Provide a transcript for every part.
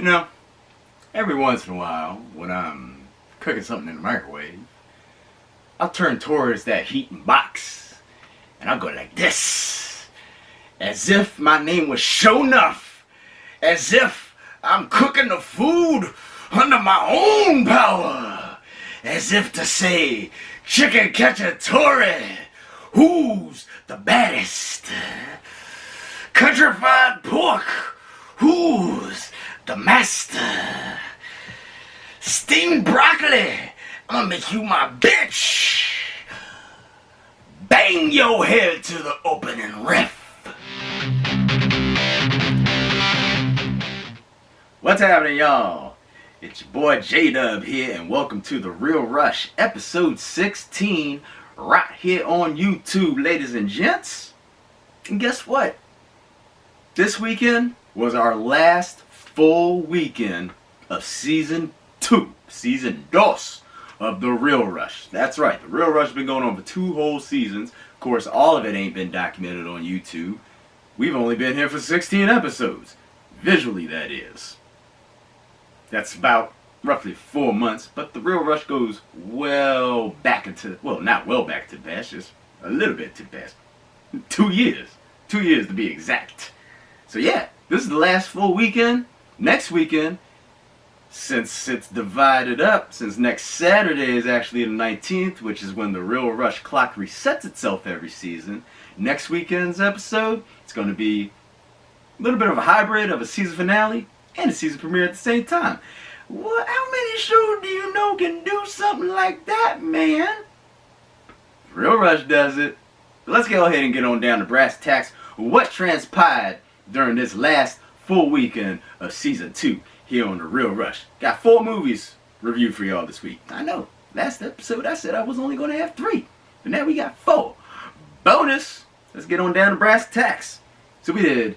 You know, every once in a while, when I'm cooking something in the microwave, I'll turn towards that heating box and I'll go like this, as if my name was Show Enough, as if I'm cooking the food under my own power, as if to say, Chicken Cacciatore, who's the baddest? Countrified pork, who's the master? Steamed broccoli, I'm gonna make you my bitch. Bang your head to the opening riff. What's happening, y'all? It's your boy J-Dub here, and welcome to The Real Rush, episode 16, right here on YouTube, ladies and gents. And guess what? This weekend was our last full weekend of season 2, season dos of The Real Rush. That's right, The Real Rush has been going on for 2 whole seasons. Of course, all of it ain't been documented on YouTube. We've only been here for 16 episodes. Visually, that is. That's about roughly 4 months, but The Real Rush goes well back into, well, not well back to the past, just a little bit to the past. 2 years. 2 years to be exact. So yeah, this is the last full weekend. Next weekend, since it's divided up, since next Saturday is actually the 19th, which is when The Real Rush clock resets itself every season, next weekend's episode, it's going to be a little bit of a hybrid of a season finale and a season premiere at the same time. What? How many shows do you know can do something like that, man? Real Rush does it. Let's go ahead and get on down to brass tacks. What transpired during this last full weekend of season 2 here on The Real Rush? Got 4 movies reviewed for y'all this week. I know. Last episode I said I was only going to have 3. But now we got 4. Bonus! Let's get on down to brass tacks. So we did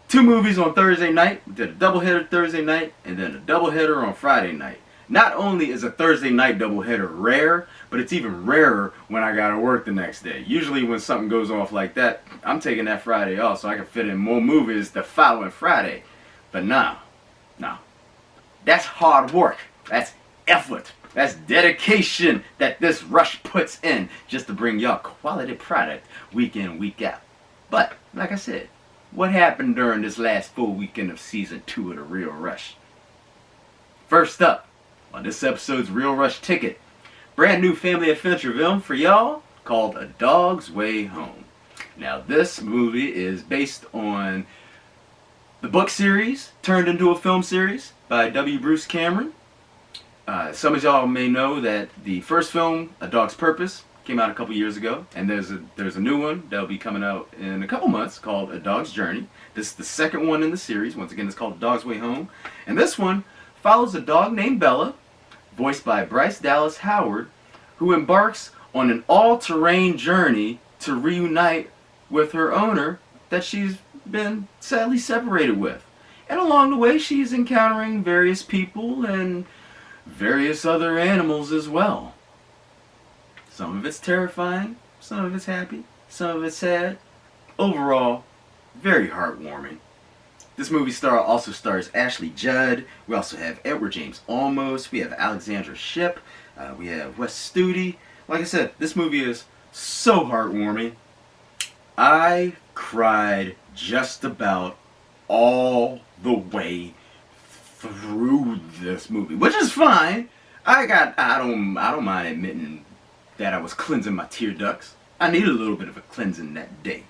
2 movies on Thursday night. We did a doubleheader Thursday night and then a doubleheader on Friday night. Not only is a Thursday night doubleheader rare, but it's even rarer when I gotta work the next day. Usually when something goes off like that, I'm taking that Friday off so I can fit in more movies the following Friday. But no. That's hard work. That's effort. That's dedication that this rush puts in just to bring y'all quality product week in, week out. But, like I said, what happened during this last full weekend of season 2 of The Real Rush? First up, on this episode's Real Rush ticket, brand new family adventure film for y'all called A Dog's Way Home. Now this movie is based on the book series turned into a film series by W. Bruce Cameron. Some of y'all may know that the first film, A Dog's Purpose, came out a couple years ago, and there's a new one that'll be coming out in a couple months called A Dog's Journey. This is the second one in the series. Once again, it's called A Dog's Way Home, and this one follows a dog named Bella, voiced by Bryce Dallas Howard, who embarks on an all-terrain journey to reunite with her owner that she's been sadly separated with. And along the way, she's encountering various people and various other animals as well. Some of it's terrifying, some of it's happy, some of it's sad. Overall, very heartwarming. This movie also stars Ashley Judd. We also have Edward James Olmos. We have Alexandra Shipp. We have Wes Studi. Like I said, this movie is so heartwarming. I cried just about all the way through this movie, which is fine. I don't mind admitting that I was cleansing my tear ducts. I needed a little bit of a cleansing that day.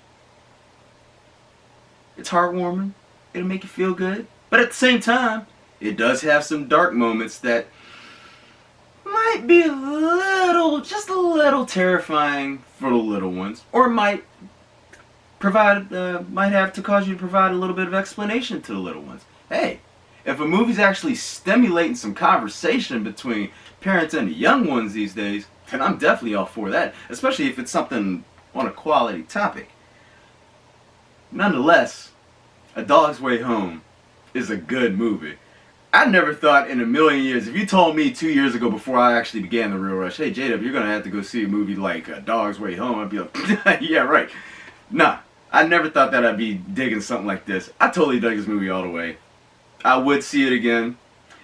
It's heartwarming. It'll make you feel good. But at the same time, it does have some dark moments that might be just a little terrifying for the little ones. Or might have to cause you to provide a little bit of explanation to the little ones. Hey, if a movie's actually stimulating some conversation between parents and the young ones these days, then I'm definitely all for that. Especially if it's something on a quality topic. Nonetheless, A Dog's Way Home is a good movie. I never thought in a million years, if you told me 2 years ago before I actually began The Real Rush, hey J-Dub, you're going to have to go see a movie like A Dog's Way Home, I'd be like, yeah, right. Nah, I never thought that I'd be digging something like this. I totally dug this movie all the way. I would see it again.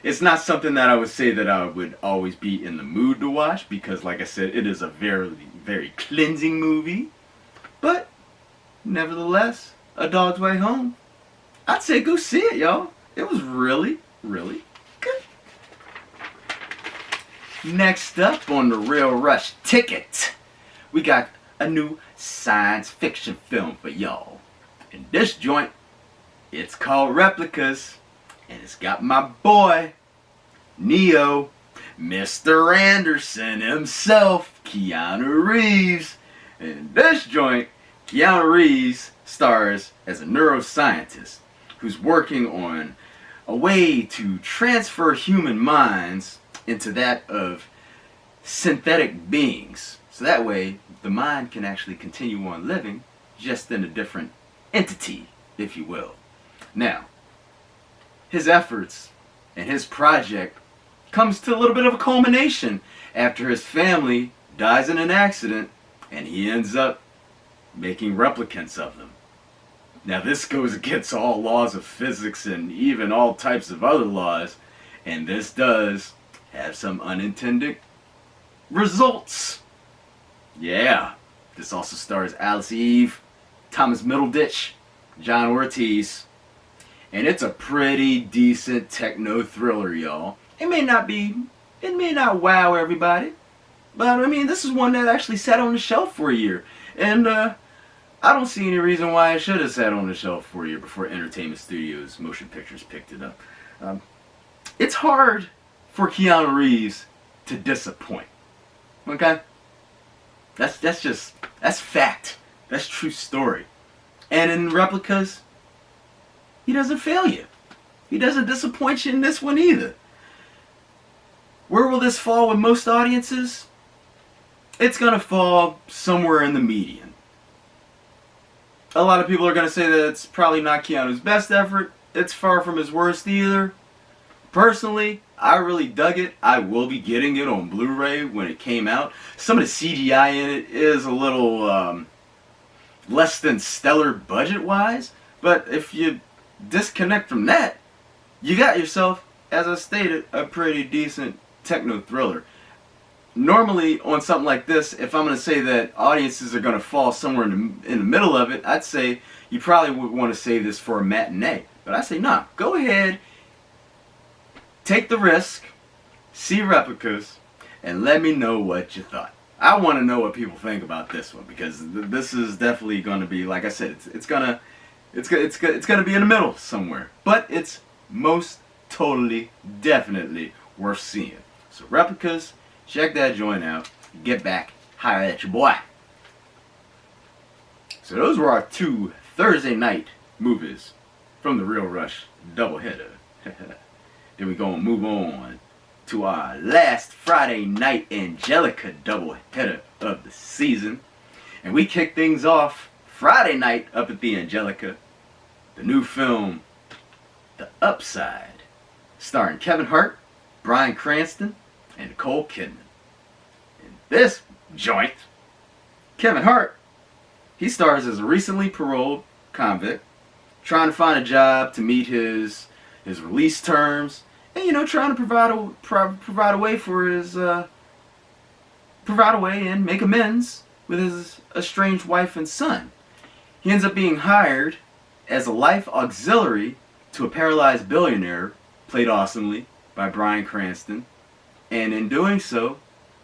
It's not something that I would say that I would always be in the mood to watch because, like I said, it is a very, very cleansing movie. But, nevertheless, A Dog's Way Home. I'd say go see it, y'all. It was really, really good. Next up on the Real Rush ticket, we got a new science fiction film for y'all. And this joint, it's called Replicas. And it's got my boy, Neo, Mr. Anderson himself, Keanu Reeves. In this joint, Keanu Reeves stars as a neuroscientist who's working on a way to transfer human minds into that of synthetic beings. So that way, the mind can actually continue on living, just in a different entity, if you will. Now, his efforts and his project comes to a little bit of a culmination after his family dies in an accident and he ends up making replicants of them. Now this goes against all laws of physics and even all types of other laws, and this does have some unintended results. Yeah, this also stars Alice Eve, Thomas Middleditch, John Ortiz. And it's a pretty decent techno thriller, y'all. It may not wow everybody, but I mean, this is one that actually sat on the shelf for a year. And I don't see any reason why it should have sat on the shelf for a year before Entertainment Studios Motion Pictures picked it up. It's hard for Keanu Reeves to disappoint. Okay? That's fact. That's true story. And in Replicas, he doesn't fail you. He doesn't disappoint you in this one either. Where will this fall with most audiences? It's going to fall somewhere in the median. A lot of people are going to say that it's probably not Keanu's best effort. It's far from his worst either. Personally, I really dug it. I will be getting it on Blu-ray when it came out. Some of the CGI in it is a little less than stellar budget-wise, but if you disconnect from that, you got yourself, as I stated, a pretty decent techno thriller. Normally, on something like this, if I'm going to say that audiences are going to fall somewhere in the middle of it, I'd say you probably would want to save this for a matinee. But I say, nah, go ahead, take the risk, see Replicas, and let me know what you thought. I want to know what people think about this one, because this is definitely going to be, like I said, it's gonna be in the middle somewhere, but it's most totally, definitely worth seeing. So Replicas, check that joint out. Get back, holler at your boy. So those were our 2 Thursday night movies from the Real Rush doubleheader. Then we gonna move on to our last Friday night Angelica doubleheader of the season, and we kick things off Friday night up at the Angelica, the new film, The Upside, starring Kevin Hart, Bryan Cranston, and Nicole Kidman. In this joint, Kevin Hart, he stars as a recently paroled convict, trying to find a job to meet his release terms, and trying to provide a way for his provide a way and make amends with his estranged wife and son. He ends up being hired as a life auxiliary to a paralyzed billionaire, played awesomely by Bryan Cranston, and in doing so,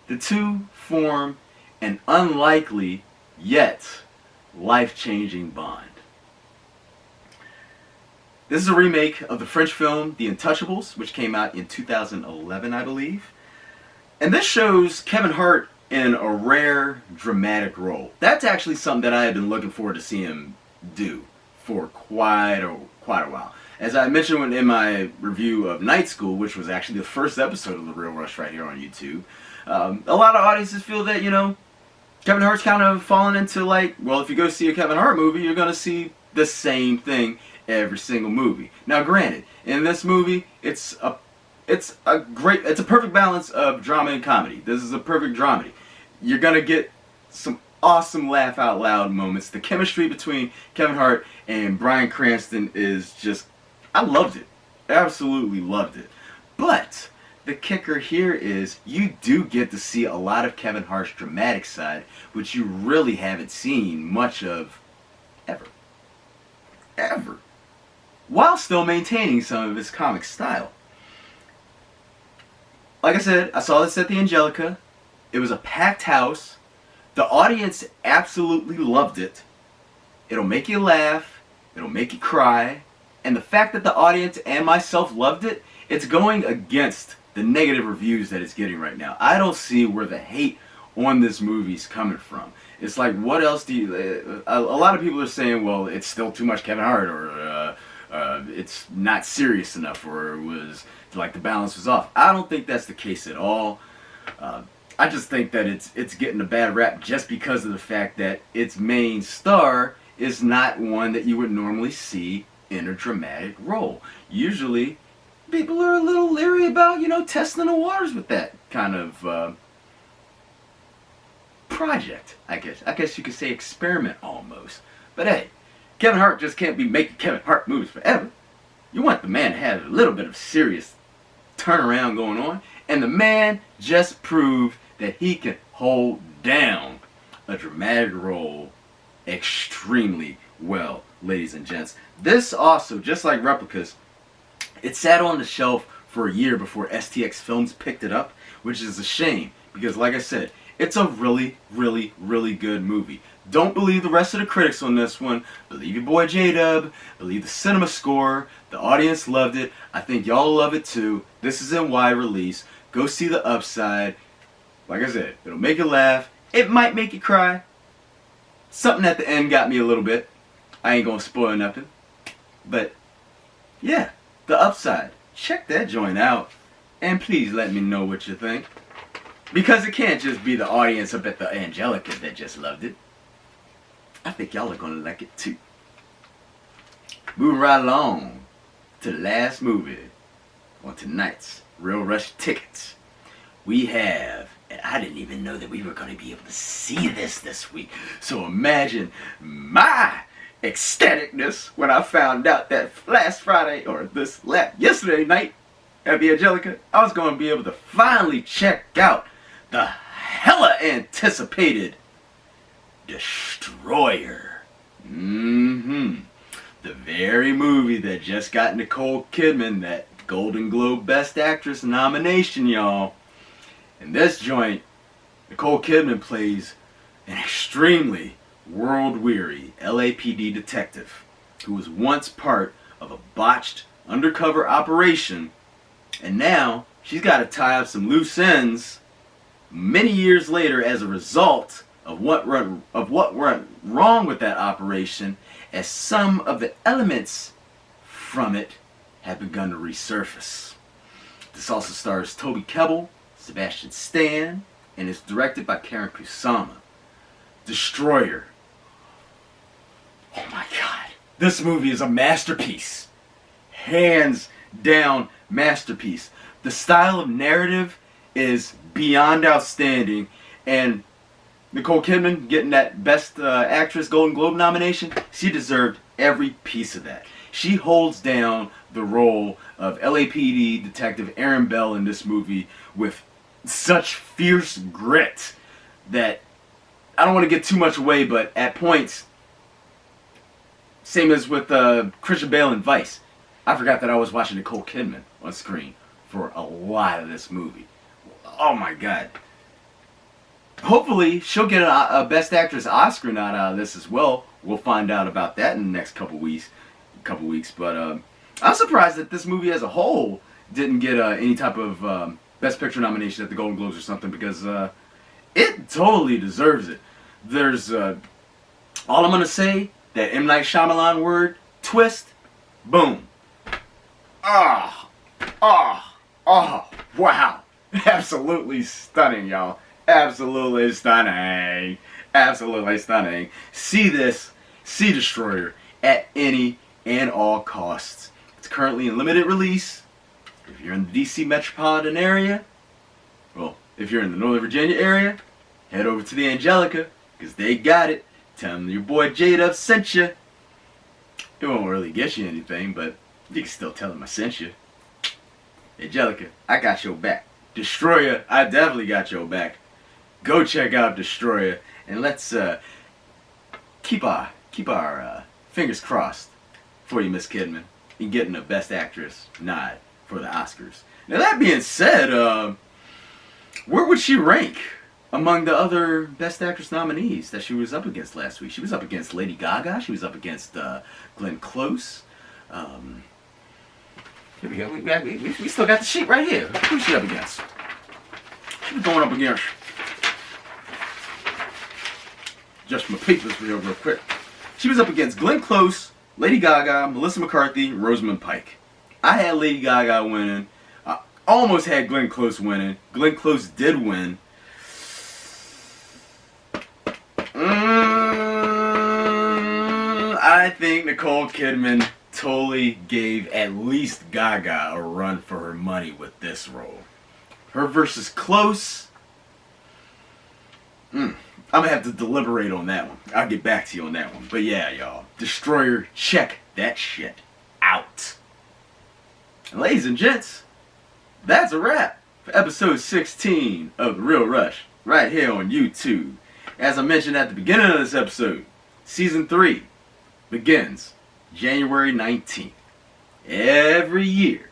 the two form an unlikely yet life-changing bond. This is a remake of the French film The Untouchables, which came out in 2011, I believe. And this shows Kevin Hart in a rare, dramatic role. That's actually something that I had been looking forward to see him do for quite a while. As I mentioned in my review of Night School, which was actually the first episode of The Real Rush right here on YouTube, a lot of audiences feel that, Kevin Hart's kind of fallen into well, if you go see a Kevin Hart movie, you're going to see the same thing every single movie. Now, granted, in this movie, it's a perfect balance of drama and comedy. This is a perfect dramedy. You're going to get some awesome laugh out loud moments. The chemistry between Kevin Hart and Bryan Cranston is just, I loved it. Absolutely loved it. But the kicker here is you do get to see a lot of Kevin Hart's dramatic side, which you really haven't seen much of ever. Ever. While still maintaining some of his comic style. Like I said, I saw this at the Angelica. It was a packed house. The audience absolutely loved it. It'll make you laugh. It'll make you cry. And the fact that the audience and myself loved it, it's going against the negative reviews that it's getting right now. I don't see where the hate on this movie's coming from. It's like, what else do you... a lot of people are saying, well, it's still too much Kevin Hart, or it's not serious enough, or it was, like, the balance was off. I don't think that's the case at all. I just think that it's getting a bad rap just because of the fact that its main star is not one that you would normally see in a dramatic role. Usually, people are a little leery about, testing the waters with that kind of project, I guess. I guess you could say experiment almost. But hey, Kevin Hart just can't be making Kevin Hart movies forever. You want the man to have a little bit of serious turnaround going on. And the man just proved that he can hold down a dramatic role extremely well, ladies and gents. This also, just like Replicas, it sat on the shelf for a year before STX Films picked it up, which is a shame because, like I said, it's a really, really, really good movie. Don't believe the rest of the critics on this one. Believe your boy J-Dub. Believe the cinema score. The audience loved it. I think y'all love it too. This is in wide release. Go see The Upside. Like I said, it'll make you laugh. It might make you cry. Something at the end got me a little bit. I ain't gonna spoil nothing. But, yeah, The Upside. Check that joint out. And please let me know what you think. Because it can't just be the audience up at the Angelica that just loved it. I think y'all are gonna like it too. Moving right along to the last movie on tonight's Real Rush Tickets. We have, and I didn't even know that we were going to be able to see this week. So imagine my ecstaticness when I found out that last Friday, or yesterday night at the Angelica, I was going to be able to finally check out the hella anticipated Destroyer. The very movie that just got Nicole Kidman that Golden Globe Best Actress nomination, y'all. In this joint, Nicole Kidman plays an extremely world-weary LAPD detective who was once part of a botched undercover operation, and now she's got to tie up some loose ends many years later as a result of what went wrong with that operation, as some of the elements from it have begun to resurface. This also stars Toby Kebbell, Sebastian Stan, and is directed by Karen Kusama. Destroyer. Oh my god. This movie is a masterpiece. Hands down masterpiece. The style of narrative is beyond outstanding, and Nicole Kidman getting that Best Actress Golden Globe nomination, she deserved every piece of that. She holds down the role of LAPD Detective Aaron Bell in this movie with such fierce grit that I don't want to get too much away, but at points, same as with Christian Bale in Vice, I forgot that I was watching Nicole Kidman on screen for a lot of this movie. Oh my god. Hopefully, she'll get a Best Actress Oscar nod out of this as well. We'll find out about that in the next couple weeks. But I'm surprised that this movie as a whole didn't get any type of Best Picture nomination at the Golden Globes or something, because it totally deserves it. There's all I'm gonna say, that M. Night Shyamalan word, twist, boom. Wow. Absolutely stunning, y'all. Absolutely stunning. Absolutely stunning. See this, see Destroyer at any and all costs. It's currently in limited release. If you're in the DC metropolitan area, well, if you're in the Northern Virginia area, head over to the Angelica, because they got it. Tell them your boy J-Dub sent you. It won't really get you anything, but You can still tell him I sent you. Angelica, I got your back. Destroyer, I definitely got your back. Go check out Destroyer, and let's keep our fingers crossed for you, Miss Kidman, in getting the Best Actress nod for the Oscars. Now that being said, where would she rank among the other Best Actress nominees that she was up against last week? She was up against Lady Gaga. She was up against Glenn Close. Here we go. We still got the sheet right here. Who's she up against? She was going up against. Just my papers real quick. She was up against Glenn Close, Lady Gaga, Melissa McCarthy, Rosamund Pike. I had Lady Gaga winning. I almost had Glenn Close winning. Glenn Close did win. I think Nicole Kidman totally gave at least Gaga a run for her money with this role. Her versus Close. I'm gonna have to deliberate on that one. I'll get back to you on that one. But yeah, y'all. Destroyer, check that shit out. And ladies and gents, that's a wrap for episode 16 of The Real Rush, right here on YouTube. As I mentioned at the beginning of this episode, Season 3 begins January 19th. Every year,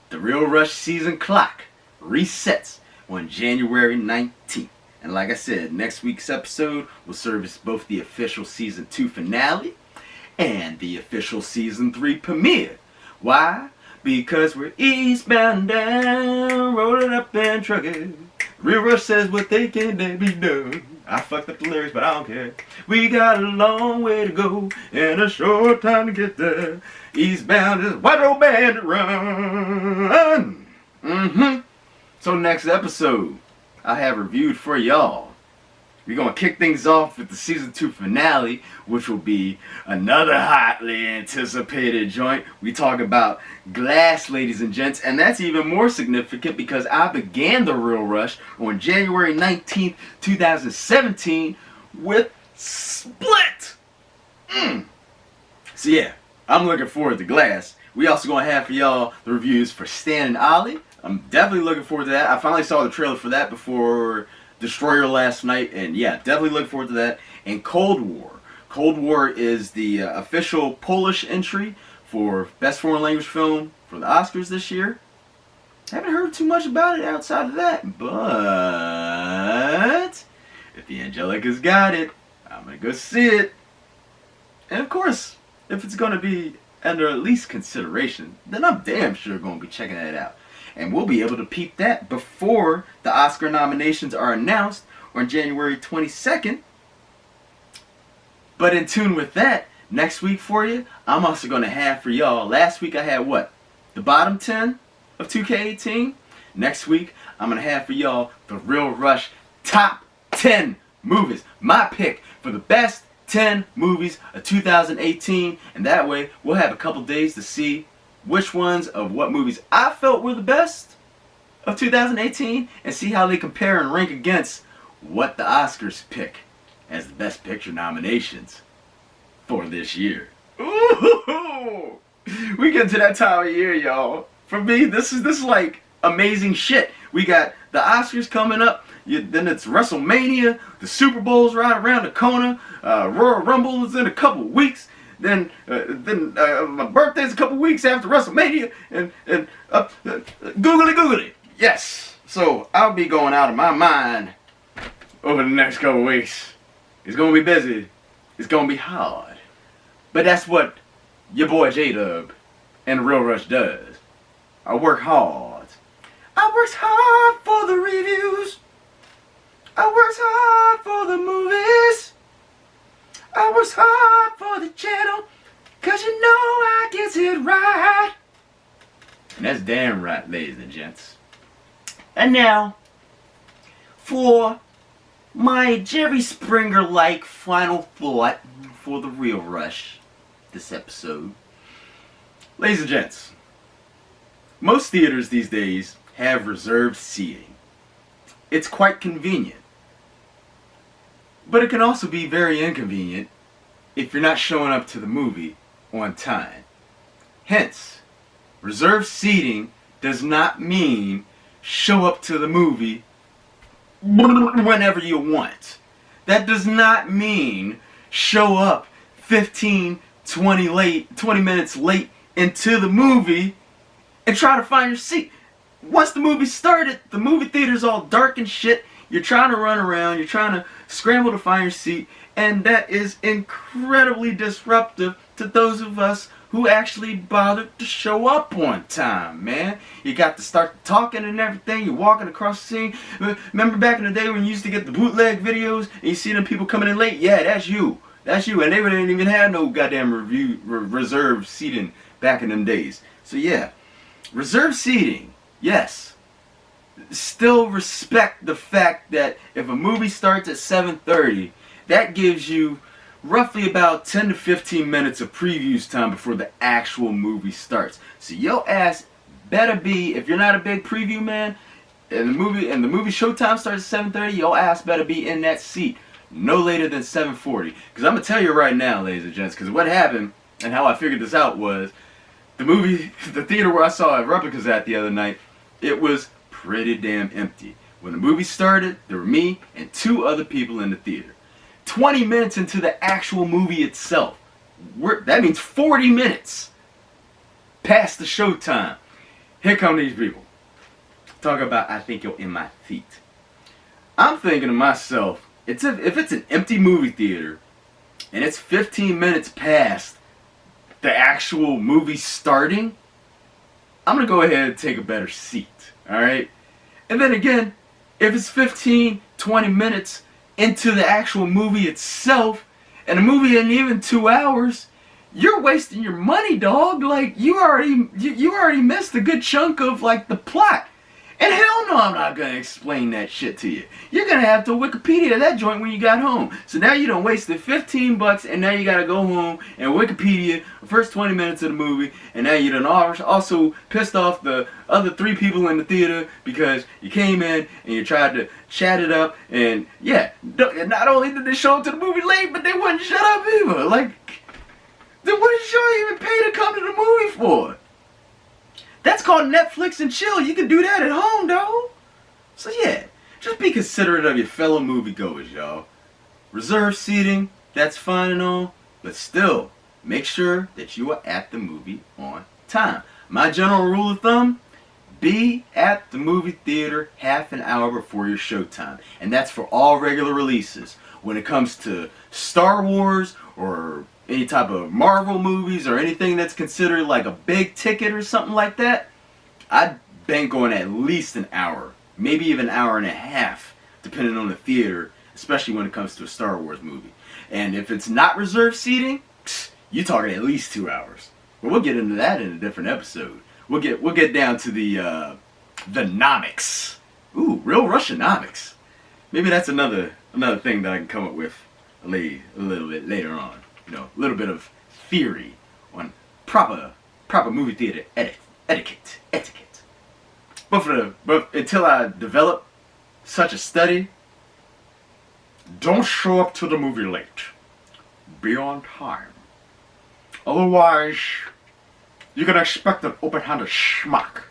The Real Rush season clock resets on January 19th. And like I said, next week's episode will serve as both the official Season 2 finale and the official Season 3 premiere. Why? Because we're eastbound down, rolling up and trucking. Real Rush says what they can be done. I fucked up the lyrics, but I don't care. We got a long way to go and a short time to get there. Eastbound is white old bandit run. So next episode, I have reviewed for y'all. We're going to kick things off with the Season 2 finale, which will be another hotly anticipated joint. We talk about Glass, ladies and gents, and that's even more significant because I began The Real Rush on January 19th, 2017 with Split. So yeah, I'm looking forward to Glass. We also going to have for y'all the reviews for Stan and Ollie. I'm definitely looking forward to that. I finally saw the trailer for that before Destroyer last night, and yeah, definitely looking forward to that. And Cold War. Cold War is the official Polish entry for Best Foreign Language Film for the Oscars this year. Haven't heard too much about it outside of that, but if the Angelica's got it, I'm gonna go see it. And of course, if it's gonna be under at least consideration, then I'm damn sure gonna be checking that out. And we'll be able to peep that before the Oscar nominations are announced on January 22nd. But in tune with that, next week for you, I'm also going to have for y'all, last week I had what? The bottom 10 of 2K18? Next week, I'm going to have for y'all the Real Rush top 10 movies. My pick for the best 10 movies of 2018. And that way, we'll have a couple days to see which ones of what movies I felt were the best of 2018 and see how they compare and rank against what the Oscars pick as the Best Picture nominations for this year. Ooh, we get to that time of year, y'all. For me, this is like amazing shit. We got the Oscars coming up. Then it's WrestleMania. The Super Bowl's right around the corner. Royal Rumble is in a couple of weeks. Then my birthday's a couple weeks after WrestleMania, and googly. Yes. So I'll be going out of my mind over the next couple weeks. It's gonna be busy. It's gonna be hard. But that's what your boy J-Dub and Real Rush does. I work hard. I works hard for the reviews. I works hard for the movies. I works hard for the channel, 'cause you know I gets it right. And that's damn right, ladies and gents. And now, for my Jerry Springer-like final thought for The Real Rush this episode. Ladies and gents, most theaters these days have reserved seating. It's quite convenient. But it can also be very inconvenient if you're not showing up to the movie on time. Hence, reserved seating does not mean show up to the movie whenever you want. That does not mean show up 15, 20 minutes late into the movie and try to find your seat. Once the movie started, the movie theater's all dark and shit. You're trying to run around, you're trying to scramble to find your seat, and that is incredibly disruptive to those of us who actually bothered to show up on time, man. You got to start talking and everything, you're walking across the scene. Remember back in the day when you used to get the bootleg videos and you see them people coming in late? Yeah, that's you. That's you, and they didn't even have no goddamn reserved seating back in them days. So yeah, reserved seating, yes. Still respect the fact that if a movie starts at 7:30, that gives you roughly about 10 to 15 minutes of previews time before the actual movie starts. So your ass better be, if you're not a big preview man, and the movie showtime starts at 7:30, your ass better be in that seat no later than 7:40. Because I'm gonna tell you right now, ladies and gents, because what happened and how I figured this out was the theater where I saw Replicas at the other night, it was pretty damn empty. When the movie started, there were me and 2 other people in the theater. 20 minutes into the actual movie itself, that means 40 minutes past the showtime, here come these people. Talk about, I think you're in my feet. I'm thinking to myself, if it's an empty movie theater and it's 15 minutes past the actual movie starting, I'm going to go ahead and take a better seat. Alright? And then again, if it's 15, 20 minutes into the actual movie itself, and the movie ain't even 2 hours, you're wasting your money, dog. Like, you already missed a good chunk of, like, the plot. And hell no, I'm not going to explain that shit to you. You're going to have to Wikipedia that joint when you got home. So now you done wasted $15 and now you got to go home and Wikipedia the first 20 minutes of the movie, and now you done also pissed off the other 3 people in the theater because you came in and you tried to chat it up, and yeah, not only did they show up to the movie late, but they wouldn't shut up either. Like, then what did y'all even pay to come to the movie for? That's called Netflix and chill. You can do that at home, dog. So yeah, just be considerate of your fellow moviegoers, y'all. Reserved seating, that's fine and all, but still, make sure that you are at the movie on time. My general rule of thumb, be at the movie theater half an hour before your showtime. And that's for all regular releases. When it comes to Star Wars or any type of Marvel movies or anything that's considered like a big ticket or something like that, I'd bank on at least an hour, maybe even an hour and a half, depending on the theater, especially when it comes to a Star Wars movie. And if it's not reserved seating, you're talking at least 2 hours. But we'll get into that in a different episode. We'll get down to the nomics. Ooh, real Russianomics. Maybe that's another thing that I can come up with a little bit later on. You know, a little bit of theory on proper movie theater etiquette. But until I develop such a study, don't show up to the movie late. Be on time. Otherwise, you can expect an open-handed schmuck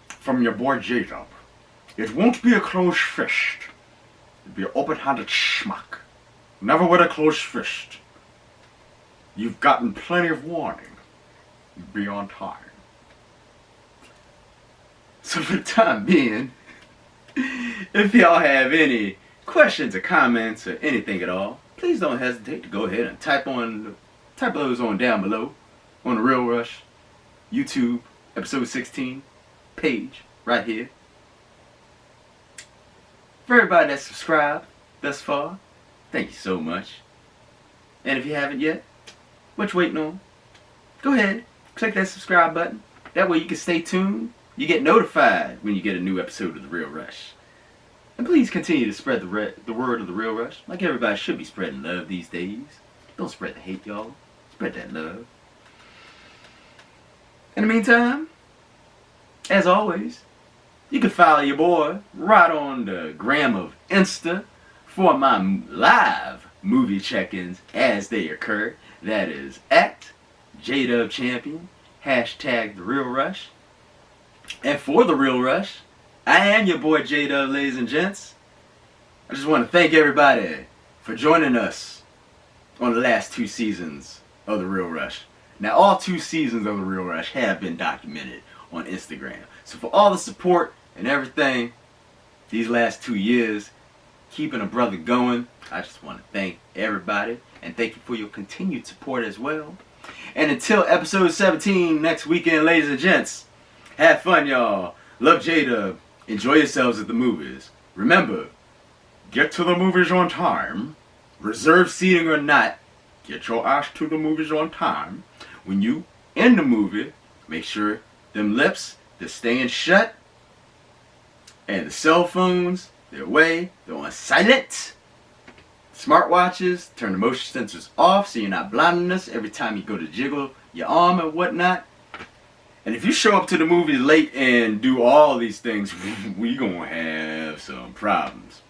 from your boy J-Dub. It won't be a closed fist. It'll be an open-handed schmuck. Never with a closed fist. You've gotten plenty of warning. Be on time. So for the time being, if y'all have any questions or comments or anything at all, please don't hesitate to go ahead and type those on down below on the Real Rush YouTube episode 16 page right here. For everybody that's subscribed thus far, thank you so much. And if you haven't yet, what you waiting on? Go ahead, click that subscribe button. That way you can stay tuned. You get notified when you get a new episode of The Real Rush. And please continue to spread the word of The Real Rush, like everybody should be spreading love these days. Don't spread the hate, y'all. Spread that love. In the meantime, as always, you can follow your boy right on the gram of Insta for my live movie check-ins as they occur. That is at JDubChampion. hashtag The Real Rush. And for The Real Rush, I am your boy J-Dub, ladies and gents. I just want to thank everybody for joining us on the last 2 seasons of The Real Rush. Now, all 2 seasons of The Real Rush have been documented on Instagram. So for all the support and everything these last 2 years, keeping a brother going, I just want to thank everybody and thank you for your continued support as well. And until episode 17 next weekend, ladies and gents, have fun, y'all. Love J-Dub. Enjoy yourselves at the movies. Remember, get to the movies on time. Reserve seating or not, get your ass to the movies on time. When you in the movie, make sure them lips, they're staying shut. And the cell phones, they're away, they're on silent. Smartwatches, turn the motion sensors off so you're not blinding us every time you go to jiggle your arm and whatnot. And if you show up to the movie late and do all these things, we gonna have some problems.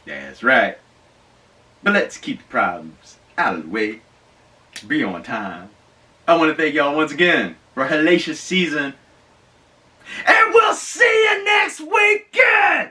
That's right. But let's keep the problems out of the way. Be on time. I want to thank y'all once again for a hellacious season. And we'll see you next weekend!